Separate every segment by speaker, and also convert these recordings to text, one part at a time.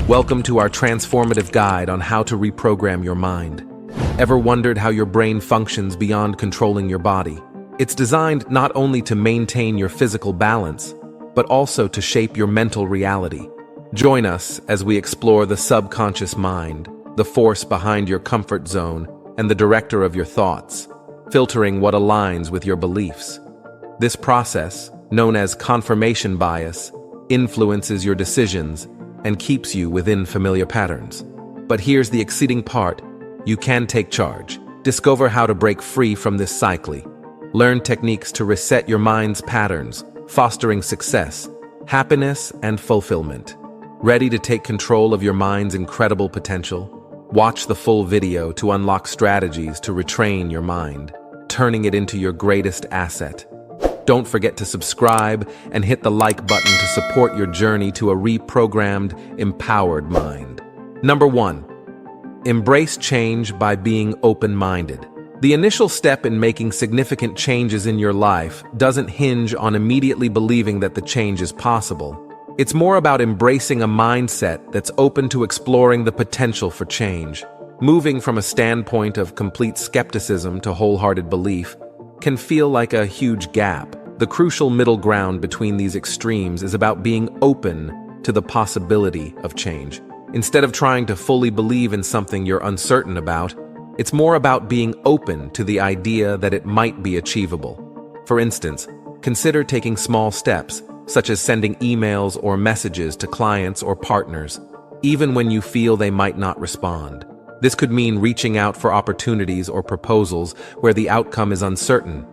Speaker 1: Welcome to our transformative guide on how to reprogram your mind. Ever wondered how your brain functions beyond controlling your body? It's designed not only to maintain your physical balance, but also to shape your mental reality. Join us as we explore the subconscious mind, the force behind your comfort zone, and the director of your thoughts, filtering what aligns with your beliefs. This process, known as confirmation bias, influences your decisions and keeps you within familiar patterns. But here's the exciting part: you can take charge. Discover how to break free from this cycle. Learn techniques to reset your mind's patterns, fostering success, happiness, and fulfillment. Ready to take control of your mind's incredible potential? Watch the full video to unlock strategies to retrain your mind, turning it into your greatest asset. Don't forget to subscribe and hit the like button to support your journey to a reprogrammed, empowered mind. Number 1. Embrace change by being open-minded. The initial step in making significant changes in your life doesn't hinge on immediately believing that the change is possible. It's more about embracing a mindset that's open to exploring the potential for change. Moving from a standpoint of complete skepticism to wholehearted belief can feel like a huge gap. The crucial middle ground between these extremes is about being open to the possibility of change. Instead of trying to fully believe in something you're uncertain about, it's more about being open to the idea that it might be achievable. For instance, consider taking small steps, such as sending emails or messages to clients or partners, even when you feel they might not respond. This could mean reaching out for opportunities or proposals where the outcome is uncertain.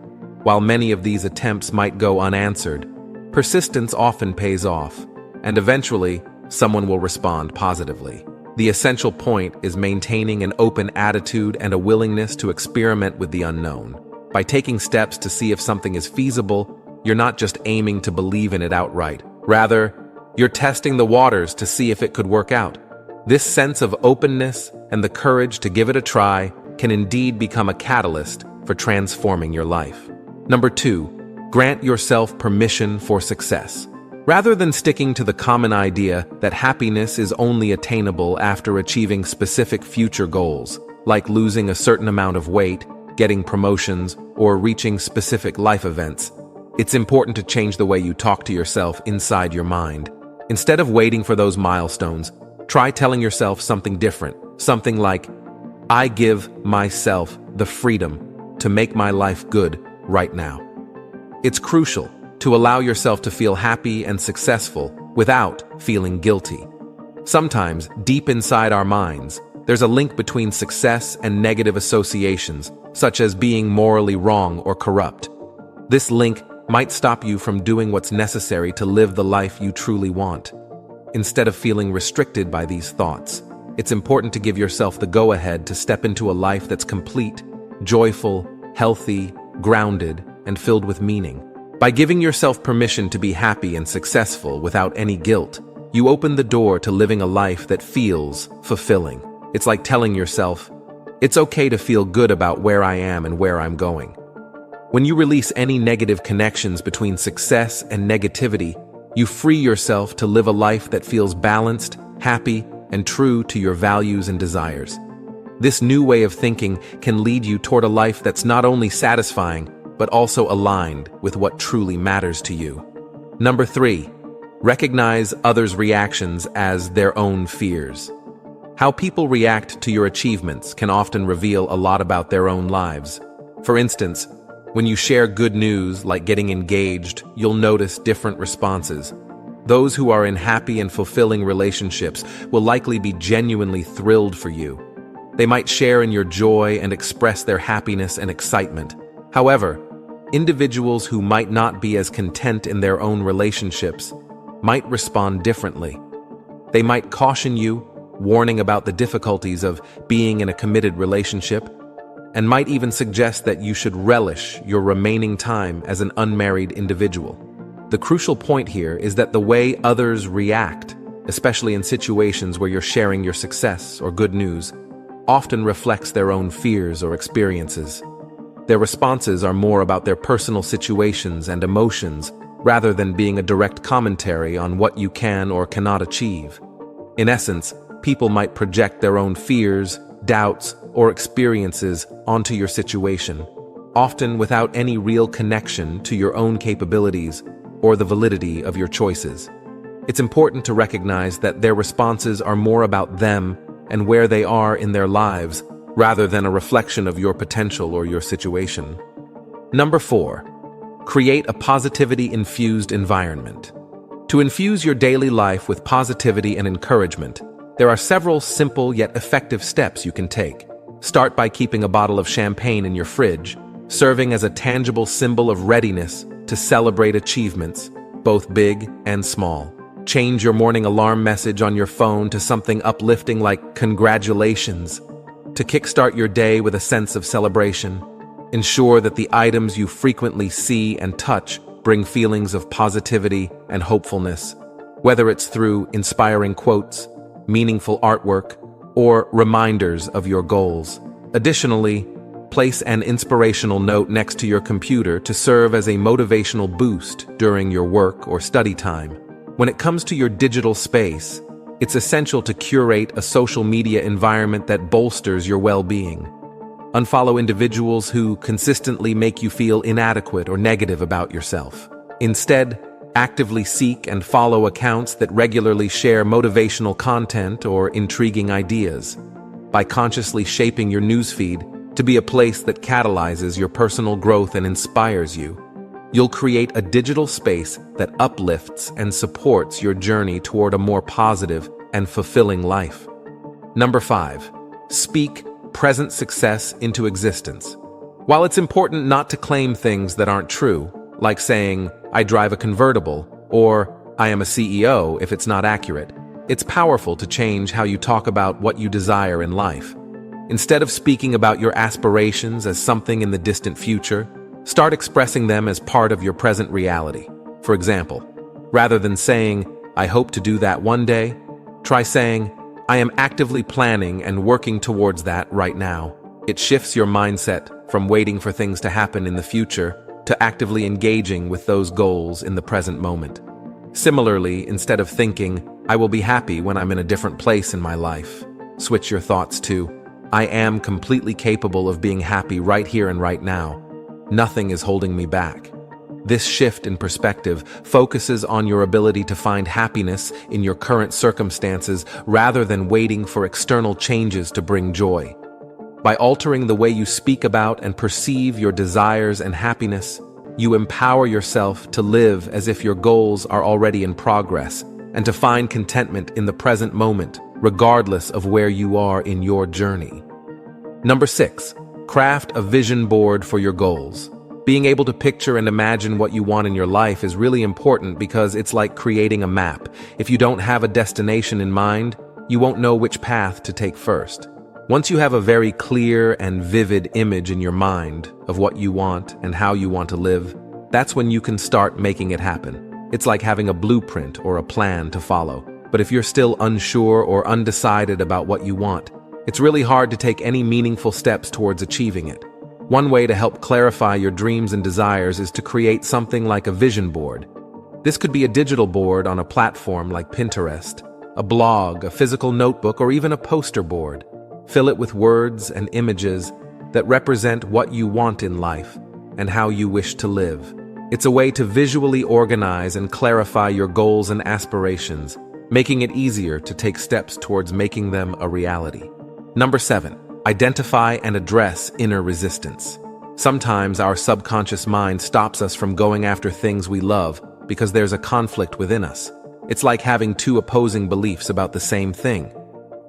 Speaker 1: While many of these attempts might go unanswered, persistence often pays off, and eventually, someone will respond positively. The essential point is maintaining an open attitude and a willingness to experiment with the unknown. By taking steps to see if something is feasible, you're not just aiming to believe in it outright. Rather, you're testing the waters to see if it could work out. This sense of openness and the courage to give it a try can indeed become a catalyst for transforming your life. Number 2, grant yourself permission for success. Rather than sticking to the common idea that happiness is only attainable after achieving specific future goals, like losing a certain amount of weight, getting promotions, or reaching specific life events, it's important to change the way you talk to yourself inside your mind. Instead of waiting for those milestones, try telling yourself something different. Something like, I give myself the freedom to make my life good right now. It's crucial to allow yourself to feel happy and successful without feeling guilty. Sometimes, deep inside our minds, there's a link between success and negative associations, such as being morally wrong or corrupt. This link might stop you from doing what's necessary to live the life you truly want. Instead of feeling restricted by these thoughts, it's important to give yourself the go-ahead to step into a life that's complete, joyful, healthy, grounded, and filled with meaning. By giving yourself permission to be happy and successful without any guilt, you open the door to living a life that feels fulfilling. It's like telling yourself, it's okay to feel good about where I am and where I'm going. When you release any negative connections between success and negativity, you free yourself to live a life that feels balanced, happy, and true to your values and desires. This new way of thinking can lead you toward a life that's not only satisfying, but also aligned with what truly matters to you. Number 3, recognize others' reactions as their own fears. How people react to your achievements can often reveal a lot about their own lives. For instance, when you share good news like getting engaged, you'll notice different responses. Those who are in happy and fulfilling relationships will likely be genuinely thrilled for you. They might share in your joy and express their happiness and excitement. However, individuals who might not be as content in their own relationships might respond differently. They might caution you, warning about the difficulties of being in a committed relationship, and might even suggest that you should relish your remaining time as an unmarried individual. The crucial point here is that the way others react, especially in situations where you're sharing your success or good news, often reflects their own fears or experiences. Their responses are more about their personal situations and emotions rather than being a direct commentary on what you can or cannot achieve. In essence, people might project their own fears, doubts, or experiences onto your situation, often without any real connection to your own capabilities or the validity of your choices. It's important to recognize that their responses are more about them and where they are in their lives, rather than a reflection of your potential or your situation. Number 4, create a positivity-infused environment. To infuse your daily life with positivity and encouragement, there are several simple yet effective steps you can take. Start by keeping a bottle of champagne in your fridge, serving as a tangible symbol of readiness to celebrate achievements, both big and small. Change your morning alarm message on your phone to something uplifting like "Congratulations," to kickstart your day with a sense of celebration. Ensure that the items you frequently see and touch bring feelings of positivity and hopefulness, whether it's through inspiring quotes, meaningful artwork, or reminders of your goals. Additionally, place an inspirational note next to your computer to serve as a motivational boost during your work or study time. When it comes to your digital space, it's essential to curate a social media environment that bolsters your well-being. Unfollow individuals who consistently make you feel inadequate or negative about yourself. Instead, actively seek and follow accounts that regularly share motivational content or intriguing ideas. By consciously shaping your newsfeed to be a place that catalyzes your personal growth and inspires you, you'll create a digital space that uplifts and supports your journey toward a more positive and fulfilling life. Number 5, speak present success into existence. While it's important not to claim things that aren't true, like saying, "I drive a convertible," or "I am a CEO," if it's not accurate, it's powerful to change how you talk about what you desire in life. Instead of speaking about your aspirations as something in the distant future, start expressing them as part of your present reality. For example, rather than saying, "I hope to do that one day," try saying, "I am actively planning and working towards that right now." It shifts your mindset from waiting for things to happen in the future to actively engaging with those goals in the present moment. Similarly, instead of thinking, "I will be happy when I'm in a different place in my life," switch your thoughts to, "I am completely capable of being happy right here and right now. Nothing is holding me back." This shift in perspective focuses on your ability to find happiness in your current circumstances rather than waiting for external changes to bring joy. By altering the way you speak about and perceive your desires and happiness, you empower yourself to live as if your goals are already in progress and to find contentment in the present moment, regardless of where you are in your journey. Number 6, craft a vision board for your goals. Being able to picture and imagine what you want in your life is really important because it's like creating a map. If you don't have a destination in mind, you won't know which path to take first. Once you have a very clear and vivid image in your mind of what you want and how you want to live, that's when you can start making it happen. It's like having a blueprint or a plan to follow. But if you're still unsure or undecided about what you want, it's really hard to take any meaningful steps towards achieving it. One way to help clarify your dreams and desires is to create something like a vision board. This could be a digital board on a platform like Pinterest, a blog, a physical notebook, or even a poster board. Fill it with words and images that represent what you want in life and how you wish to live. It's a way to visually organize and clarify your goals and aspirations, making it easier to take steps towards making them a reality. Number 7. Identify and address inner resistance. Sometimes our subconscious mind stops us from going after things we love because there's a conflict within us. It's like having two opposing beliefs about the same thing.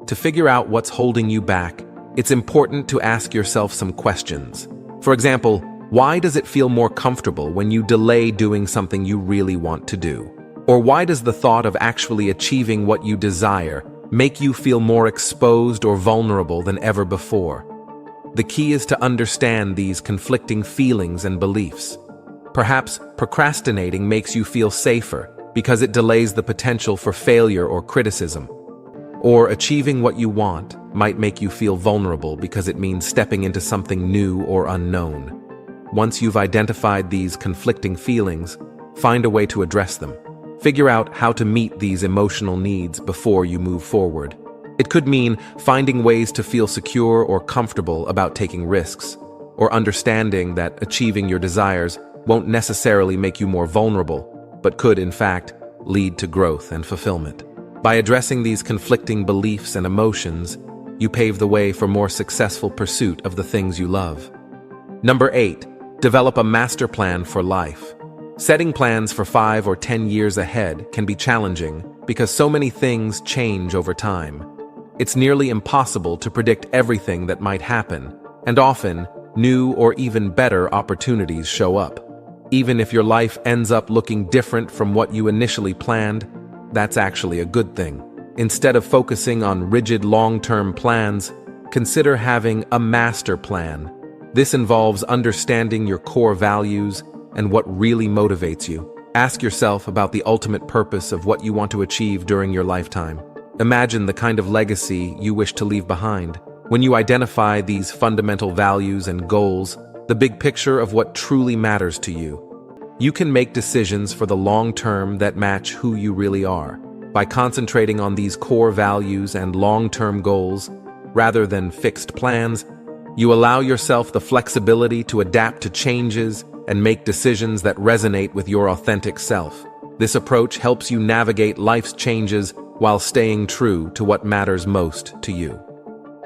Speaker 1: To figure out what's holding you back, it's important to ask yourself some questions. For example, why does it feel more comfortable when you delay doing something you really want to do? Or why does the thought of actually achieving what you desire make you feel more exposed or vulnerable than ever before? The key is to understand these conflicting feelings and beliefs. Perhaps procrastinating makes you feel safer because it delays the potential for failure or criticism. Or achieving what you want might make you feel vulnerable because it means stepping into something new or unknown. Once you've identified these conflicting feelings, find a way to address them. Figure out how to meet these emotional needs before you move forward. It could mean finding ways to feel secure or comfortable about taking risks, or understanding that achieving your desires won't necessarily make you more vulnerable, but could, in fact, lead to growth and fulfillment. By addressing these conflicting beliefs and emotions, you pave the way for more successful pursuit of the things you love. Number 8, develop a master plan for life. Setting plans for 5 or 10 years ahead can be challenging because so many things change over time. It's nearly impossible to predict everything that might happen, and often, new or even better opportunities show up. Even if your life ends up looking different from what you initially planned, that's actually a good thing. Instead of focusing on rigid long-term plans, consider having a master plan. This involves understanding your core values and what really motivates you. Ask yourself about the ultimate purpose of what you want to achieve during your lifetime. Imagine the kind of legacy you wish to leave behind. When you identify these fundamental values and goals, the big picture of what truly matters to you, you can make decisions for the long term that match who you really are. By concentrating on these core values and long-term goals, rather than fixed plans, you allow yourself the flexibility to adapt to changes and make decisions that resonate with your authentic self. This approach helps you navigate life's changes while staying true to what matters most to you.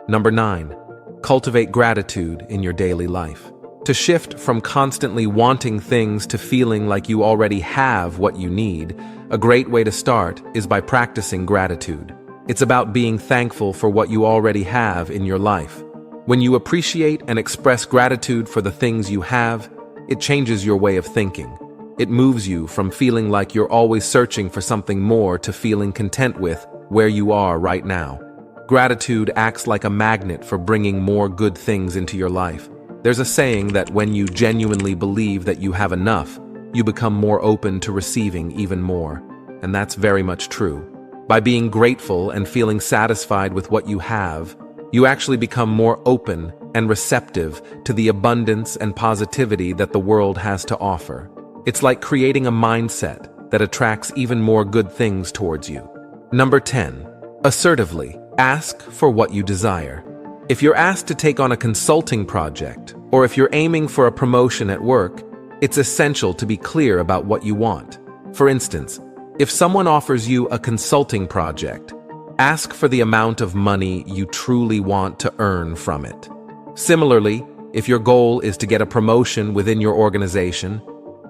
Speaker 1: Number 9, cultivate gratitude in your daily life. To shift from constantly wanting things to feeling like you already have what you need, a great way to start is by practicing gratitude. It's about being thankful for what you already have in your life. When you appreciate and express gratitude for the things you have, it changes your way of thinking. It moves you from feeling like you're always searching for something more to feeling content with where you are right now. Gratitude acts like a magnet for bringing more good things into your life. There's a saying that when you genuinely believe that you have enough, you become more open to receiving even more. And that's very much true. By being grateful and feeling satisfied with what you have, you actually become more open and receptive to the abundance and positivity that the world has to offer. It's like creating a mindset that attracts even more good things towards you. Number 10, assertively ask for what you desire. If you're asked to take on a consulting project, or if you're aiming for a promotion at work, it's essential to be clear about what you want. For instance, if someone offers you a consulting project, ask for the amount of money you truly want to earn from it. Similarly, if your goal is to get a promotion within your organization,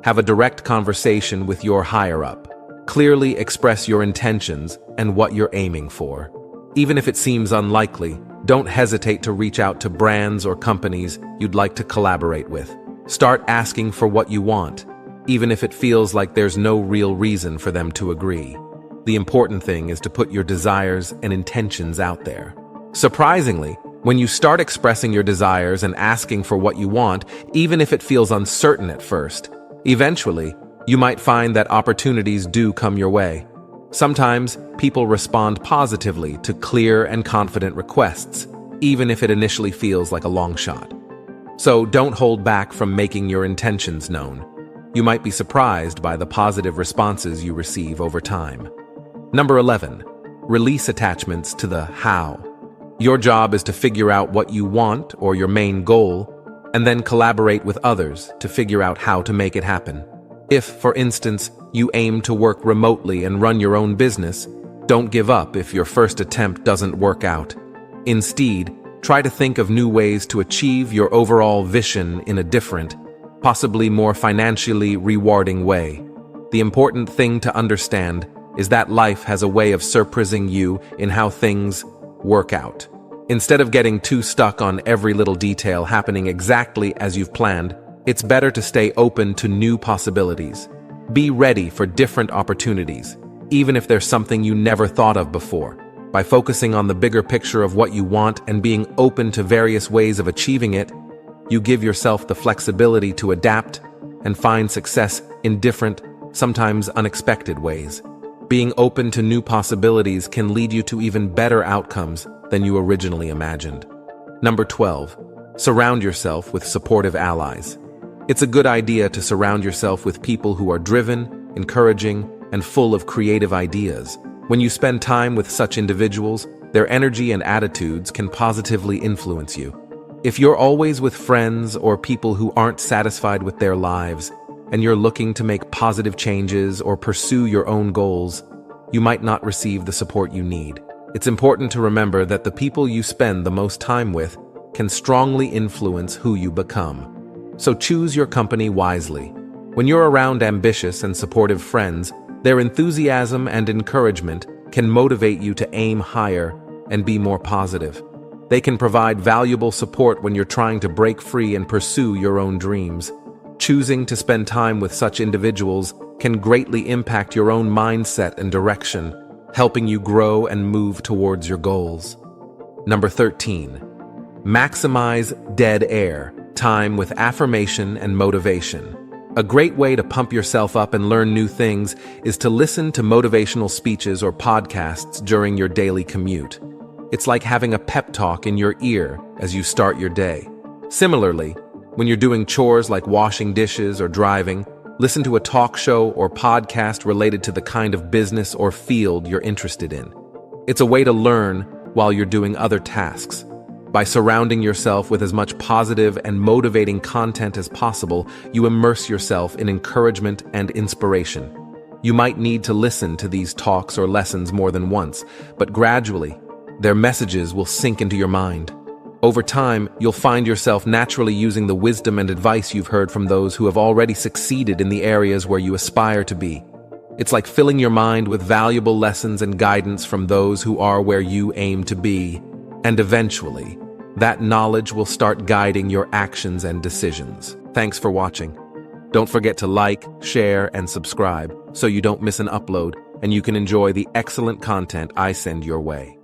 Speaker 1: have a direct conversation with your higher-up. Clearly express your intentions and what you're aiming for. Even if it seems unlikely, don't hesitate to reach out to brands or companies you'd like to collaborate with. Start asking for what you want, even if it feels like there's no real reason for them to agree. The important thing is to put your desires and intentions out there. Surprisingly, when you start expressing your desires and asking for what you want, even if it feels uncertain at first, eventually, you might find that opportunities do come your way. Sometimes, people respond positively to clear and confident requests, even if it initially feels like a long shot. So don't hold back from making your intentions known. You might be surprised by the positive responses you receive over time. Number 11, release attachments to the how. Your job is to figure out what you want or your main goal, and then collaborate with others to figure out how to make it happen. If, for instance, you aim to work remotely and run your own business, don't give up if your first attempt doesn't work out. Instead, try to think of new ways to achieve your overall vision in a different, possibly more financially rewarding way. The important thing to understand is that life has a way of surprising you in how things work out. Instead of getting too stuck on every little detail happening exactly as you've planned, it's better to stay open to new possibilities. Be ready for different opportunities, even if there's something you never thought of before. By focusing on the bigger picture of what you want and being open to various ways of achieving it, you give yourself the flexibility to adapt and find success in different, sometimes unexpected ways. Being open to new possibilities can lead you to even better outcomes than you originally imagined. Number 12, surround yourself with supportive allies. It's a good idea to surround yourself with people who are driven, encouraging, and full of creative ideas. When you spend time with such individuals, their energy and attitudes can positively influence you. If you're always with friends or people who aren't satisfied with their lives, and you're looking to make positive changes or pursue your own goals, you might not receive the support you need. It's important to remember that the people you spend the most time with can strongly influence who you become. So choose your company wisely. When you're around ambitious and supportive friends, their enthusiasm and encouragement can motivate you to aim higher and be more positive. They can provide valuable support when you're trying to break free and pursue your own dreams. Choosing to spend time with such individuals can greatly impact your own mindset and direction, helping you grow and move towards your goals. Number 13. Maximize dead air, time with affirmation and motivation. A great way to pump yourself up and learn new things is to listen to motivational speeches or podcasts during your daily commute. It's like having a pep talk in your ear as you start your day. Similarly, when you're doing chores like washing dishes or driving, listen to a talk show or podcast related to the kind of business or field you're interested in. It's a way to learn while you're doing other tasks. By surrounding yourself with as much positive and motivating content as possible, you immerse yourself in encouragement and inspiration. You might need to listen to these talks or lessons more than once, but gradually, their messages will sink into your mind. Over time, you'll find yourself naturally using the wisdom and advice you've heard from those who have already succeeded in the areas where you aspire to be. It's like filling your mind with valuable lessons and guidance from those who are where you aim to be. And eventually, that knowledge will start guiding your actions and decisions. Thanks for watching. Don't forget to like, share, and subscribe so you don't miss an upload and you can enjoy the excellent content I send your way.